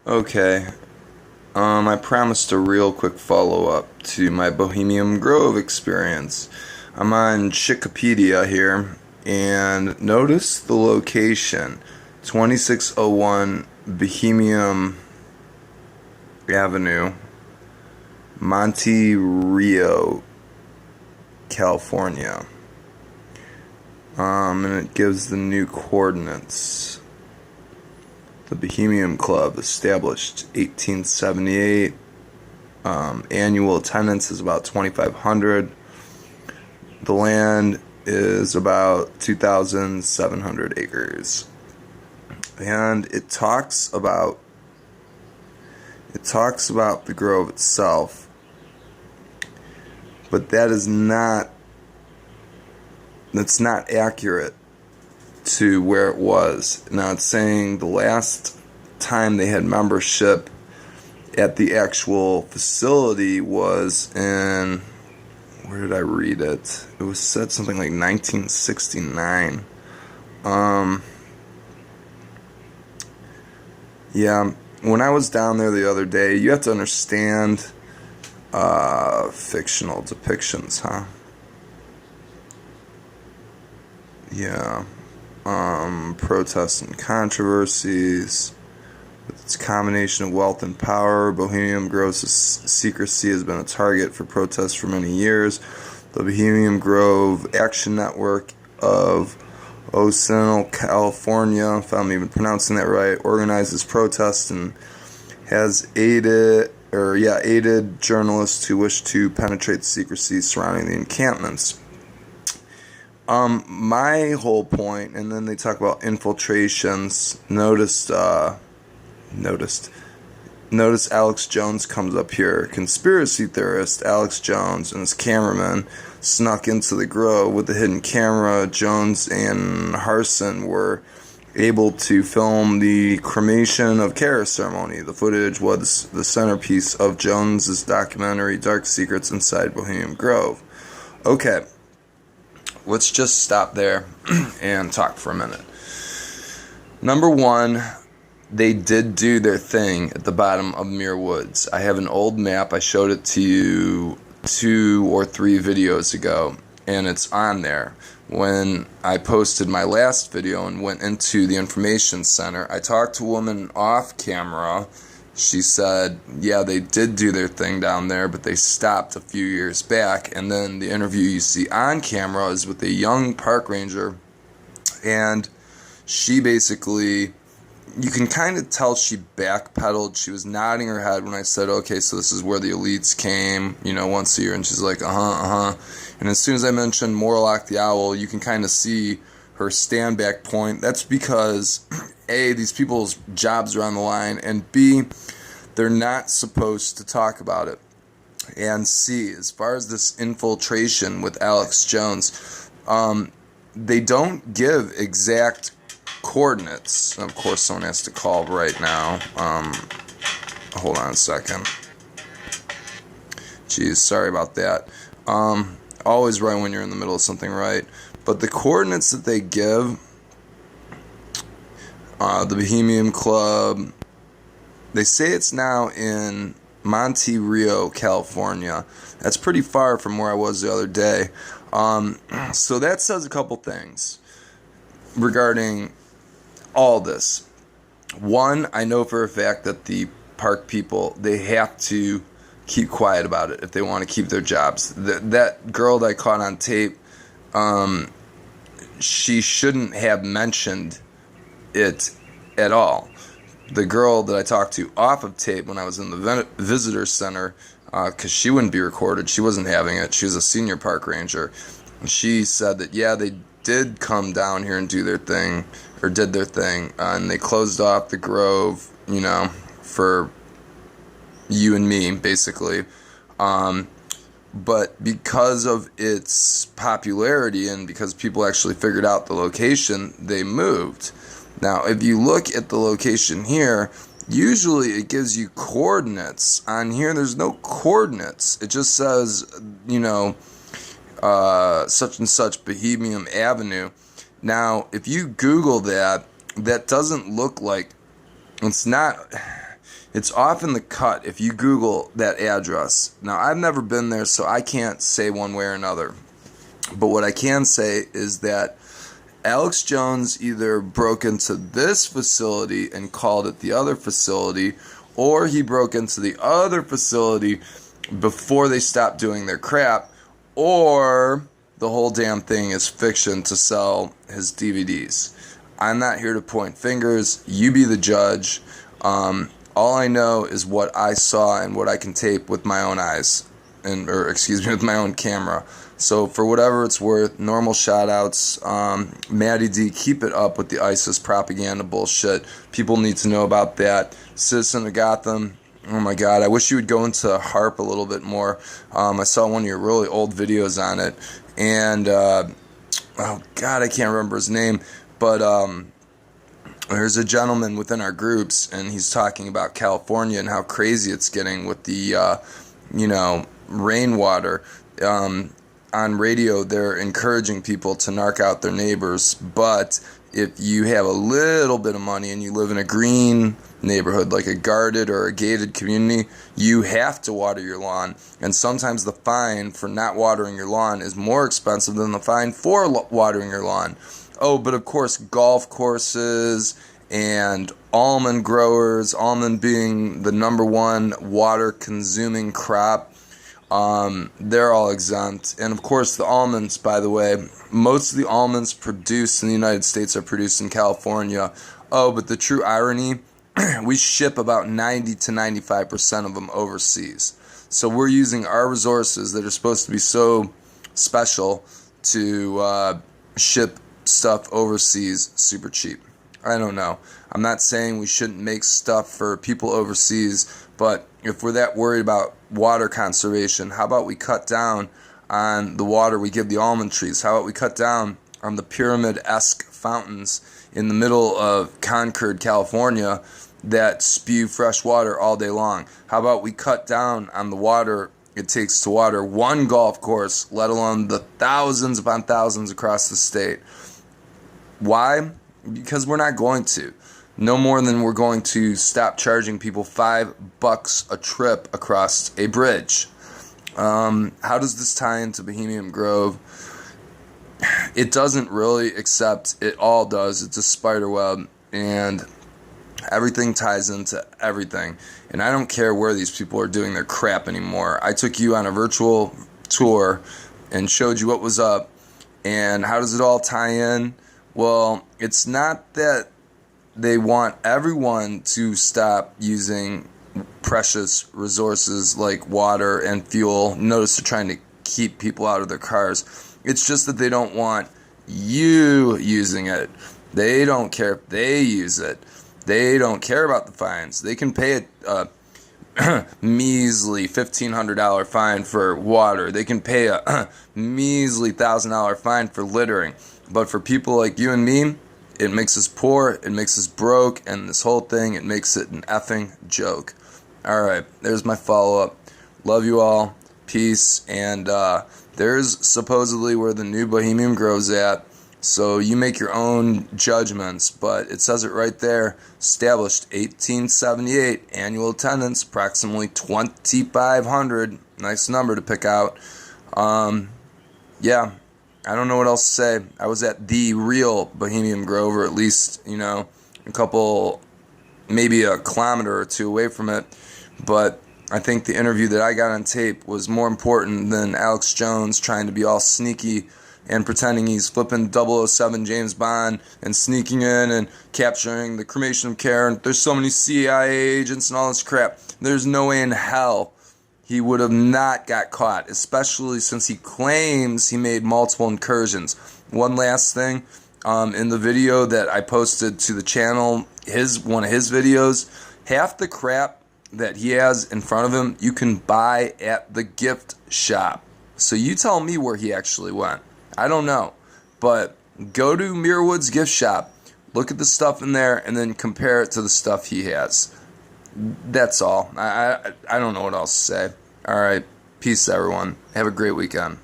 Okay. I promised a real quick follow-up to my Bohemian Grove experience. I'm on Wikipedia here, and notice the location, 2601 Bohemian Avenue, Monte Rio, California. And it gives the new coordinates. The Bohemian Club, established 1878. Annual attendance is about 2,500. The land is about 2,700 acres. And it talks about the grove itself, but that's not accurate to where it was. Now it's saying the last time they had membership at the actual facility was in, where did I read it? It was said something like 1969. Yeah, when I was down there the other day, you have to understand fictional depictions, huh? Yeah. Protests and controversies. With its combination of wealth and power, Bohemian Grove's secrecy has been a target for protests for many years. The Bohemian Grove Action Network of Oceano, California, if I'm even pronouncing that right, organizes protests and has aided journalists who wish to penetrate the secrecy surrounding the encampments. My whole point, and then they talk about infiltrations. Notice Alex Jones comes up here. Conspiracy theorist Alex Jones and his cameraman snuck into the grove with a hidden camera. Jones and Harson were able to film the cremation of Kara ceremony. The footage was the centerpiece of Jones's documentary Dark Secrets Inside Bohemian Grove. Okay. Let's just stop there and talk for a minute. Number one, they did do their thing at the bottom of Muir Woods. I have an old map. I showed it to you 2 or 3 videos ago, and it's on there. When I posted my last video and went into the information center, I talked to a woman off camera. She said, yeah, they did do their thing down there, but they stopped a few years back. And then the interview you see on camera is with a young park ranger. And she basically, you can kind of tell she backpedaled. She was nodding her head when I said, okay, so this is where the elites came, once a year. And she's like, And as soon as I mentioned Morlock the Owl, you can kind of see her stand back point. That's because A, these people's jobs are on the line, and B, they're not supposed to talk about it. And C, as far as this infiltration with Alex Jones, they don't give exact coordinates. Of course, someone has to call right now. Hold on a second. Jeez, sorry about that. Always right when you're in the middle of something, right? But the coordinates that they give, the Bohemian Club, they say it's now in Monte Rio, California. That's pretty far from where I was the other day. So that says a couple things regarding all this. One, I know for a fact that the park people, they have to keep quiet about it if they want to keep their jobs. That girl that I caught on tape, she shouldn't have mentioned it at all. The girl that I talked to off of tape when I was in the visitor center, because she wouldn't be recorded, she wasn't having it. She was a senior park ranger. And she said that, yeah, they did come down here and did their thing, and they closed off the grove, for you and me, basically. But because of its popularity and because people actually figured out the location, they moved. Now, if you look at the location here, usually it gives you coordinates. On here, there's no coordinates. It just says, such and such Bohemian Avenue. Now, if you Google that, that doesn't look like, it's not, It's off in the cut if you Google that address. Now, I've never been there, so I can't say one way or another. But what I can say is that Alex Jones either broke into this facility and called it the other facility, or he broke into the other facility before they stopped doing their crap, or the whole damn thing is fiction to sell his DVDs. I'm not here to point fingers. You be the judge. All I know is what I saw and what I can tape with my own eyes, with my own camera. So for whatever it's worth, normal shout-outs. Matty D, keep it up with the ISIS propaganda bullshit. People need to know about that. Citizen of Gotham, oh my God, I wish you would go into HARP a little bit more. I saw one of your really old videos on it. And, oh God, I can't remember his name. But there's a gentleman within our groups, and he's talking about California and how crazy it's getting with the, rainwater. On radio, they're encouraging people to narc out their neighbors, but if you have a little bit of money and you live in a green neighborhood, like a guarded or a gated community, you have to water your lawn. And sometimes the fine for not watering your lawn is more expensive than the fine for watering your lawn. Oh, but of course, golf courses and almond growers, almond being the number one water-consuming crop, they're all exempt. And of course, the almonds, by the way, most of the almonds produced in the United States are produced in California. Oh, but the true irony, we ship about 90 to 95% of them overseas. So we're using our resources that are supposed to be so special to ship stuff overseas super cheap. I don't know. I'm not saying we shouldn't make stuff for people overseas, but if we're that worried about water conservation, how about we cut down on the water we give the almond trees? How about we cut down on the pyramid-esque fountains in the middle of Concord, California that spew fresh water all day long? How about we cut down on the water it takes to water one golf course, let alone the thousands upon thousands across the state? Why? Because we're not going to. No more than we're going to stop charging people $5 a trip across a bridge. How does this tie into Bohemian Grove? It doesn't really, except it all does. It's a spider web, and everything ties into everything. And I don't care where these people are doing their crap anymore. I took you on a virtual tour and showed you what was up. And how does it all tie in? Well, it's not that they want everyone to stop using precious resources like water and fuel. Notice they're trying to keep people out of their cars. It's just that they don't want you using it. They don't care if they use it. They don't care about the fines. They can pay a measly $1,500 fine for water. They can pay a measly $1,000 fine for littering. But for people like you and me, it makes us poor, it makes us broke, and this whole thing, it makes it an effing joke. Alright, there's my follow-up. Love you all. Peace. And there's supposedly where the new Bohemian Grove's at. So you make your own judgments, but it says it right there. Established 1878, annual attendance, approximately 2,500. Nice number to pick out. Yeah. I don't know what else to say. I was at the real Bohemian Grove, or at least, a couple, maybe a kilometer or two away from it. But I think the interview that I got on tape was more important than Alex Jones trying to be all sneaky and pretending he's flipping 007 James Bond and sneaking in and capturing the cremation of care. And there's so many CIA agents and all this crap. There's no way in hell he would have not got caught, especially since he claims he made multiple incursions. One last thing, in the video that I posted to the channel, one of his videos, half the crap that he has in front of him, you can buy at the gift shop. So you tell me where he actually went. I don't know. But go to Muir Woods gift shop, look at the stuff in there, and then compare it to the stuff he has. That's all. I don't know what else to say. All right. Peace, everyone. Have a great weekend.